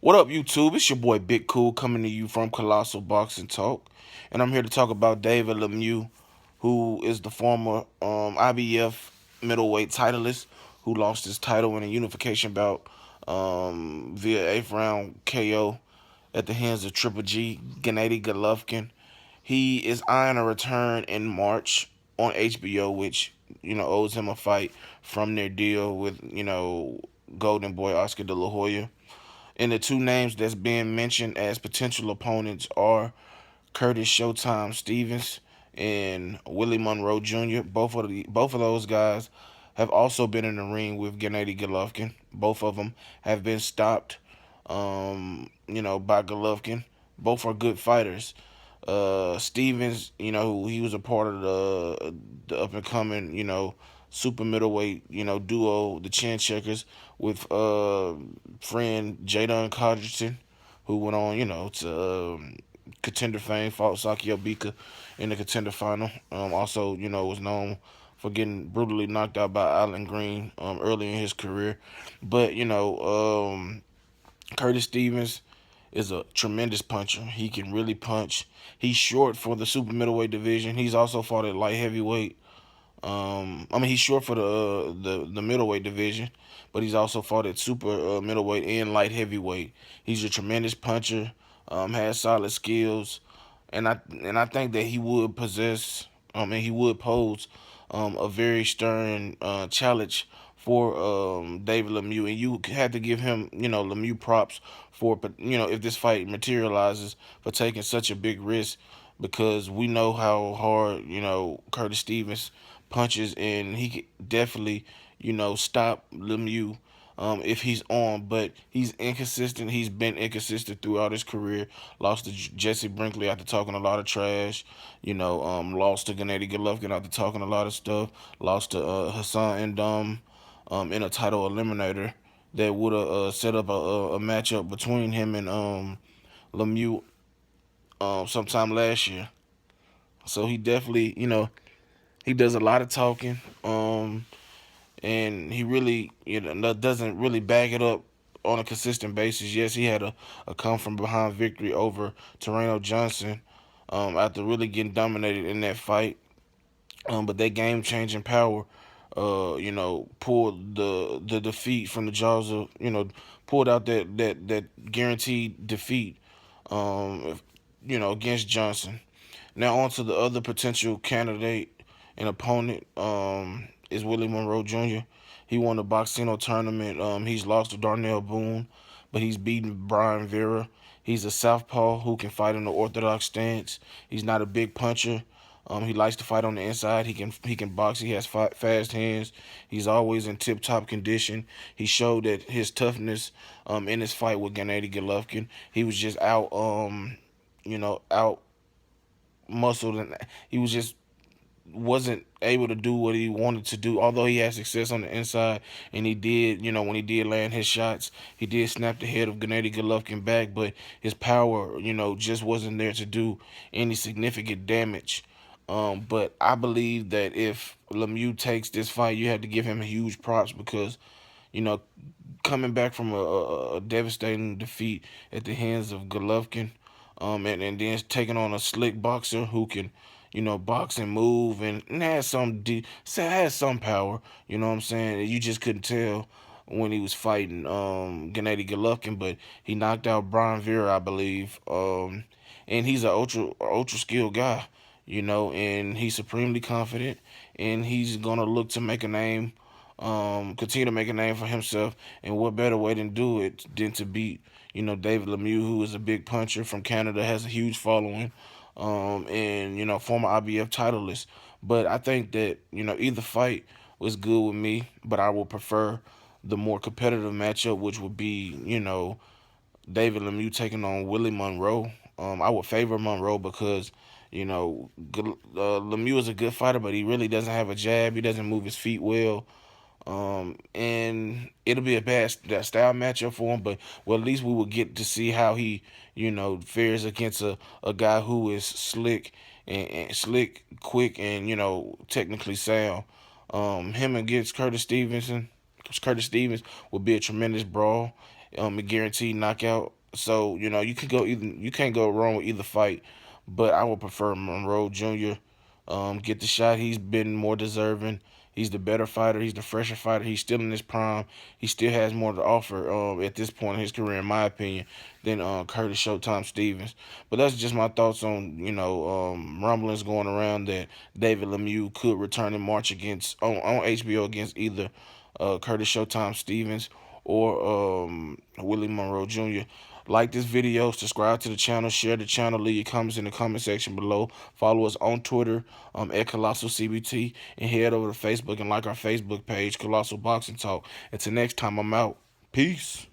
What up, YouTube? It's your boy Big Cool coming to you from Colossal Boxing Talk, and I'm here to talk about David Lemieux, who is the former IBF middleweight titleist who lost his title in a unification bout via eighth round KO at the hands of Triple G Gennady Golovkin. He is eyeing a return in March on HBO, which owes him a fight from their deal with Golden Boy Oscar De La Hoya. And the two names that's being mentioned as potential opponents are Curtis Showtime Stevens and Willie Monroe Jr. Both of those guys have also been in the ring with Gennady Golovkin. Both of them have been stopped, by Golovkin. Both are good fighters. Stevens, he was a part of the up and coming, super middleweight, duo, the Chin Checkers, with friend Jadon Codgerton, who went on, to contender fame, fought Saki Obika in the contender final. Also, was known for getting brutally knocked out by Alan Green early in his career. But Curtis Stevens is a tremendous puncher. He can really punch. He's short for the super middleweight division. He's also fought at light heavyweight. He's short for the middleweight division, but he's also fought at super middleweight and light heavyweight. He's a tremendous puncher. Has solid skills, and I think that he would possess, and he would pose, a very stern challenge for David Lemieux, and you had to give him, Lemieux props for, if this fight materializes, for taking such a big risk, because we know how hard, Curtis Stevens punches, and he could definitely, stop Lemieux if he's on, but he's inconsistent. He's been inconsistent throughout his career. Lost to Jesse Brinkley after talking a lot of trash. Lost to Gennady Golovkin after talking a lot of stuff. Lost to Hassan Ndom in a title eliminator that would have set up a matchup between him and Lemieux sometime last year. So he definitely, he does a lot of talking. And he really, doesn't really back it up on a consistent basis. Yes, he had a come from behind victory over Torreno Johnson after really getting dominated in that fight. But that game changing power, pulled the defeat from the jaws of, pulled out that guaranteed defeat, against Johnson. Now on to the other potential candidate and opponent is Willie Monroe Jr. He won the Boxino tournament. He's lost to Darnell Boone, but he's beaten Brian Vera. He's a southpaw who can fight in the orthodox stance. He's not a big puncher. He likes to fight on the inside. He can box. He has fast hands. He's always in tip top condition. He showed that his toughness in his fight with Gennady Golovkin. He was just out muscled, and he was just wasn't able to do what he wanted to do. Although he had success on the inside, and he did, when he did land his shots, he did snap the head of Gennady Golovkin back, but his power, just wasn't there to do any significant damage. But I believe that if Lemieux takes this fight, you have to give him huge props because, you know, coming back from a devastating defeat at the hands of Golovkin, and then taking on a slick boxer who can, box and move and has some power. You know what I'm saying? You just couldn't tell when he was fighting Gennady Golovkin, but he knocked out Brian Vera, I believe. And he's an ultra skilled guy, and he's supremely confident, and he's gonna look to make a name, continue to make a name for himself. And what better way than do it than to beat, David Lemieux, who is a big puncher from Canada, has a huge following, and former IBF titleist. But I think that either fight was good with me, but I would prefer the more competitive matchup, which would be David Lemieux taking on Willie Monroe. I would favor Monroe because Lemieux is a good fighter, but he really doesn't have a jab. He doesn't move his feet well. And it'll be a bad that style matchup for him, but well, at least we will get to see how he, fares against a guy who is slick and slick, quick, and technically sound. Him against Curtis Stevens would be a tremendous brawl. a guaranteed knockout. So you can't go wrong with either fight. But I would prefer Monroe Jr. Get the shot. He's been more deserving. He's the better fighter. He's the fresher fighter. He's still in his prime. He still has more to offer at this point in his career, in my opinion, than Curtis Showtime Stevens. But that's just my thoughts on rumblings going around that David Lemieux could return in March against on HBO against either Curtis Showtime Stevens or Willie Monroe Jr. Like this video, subscribe to the channel, share the channel, leave your comments in the comment section below. Follow us on Twitter at Colossal CBT, and head over to Facebook and like our Facebook page, Colossal Boxing Talk. Until next time, I'm out. Peace.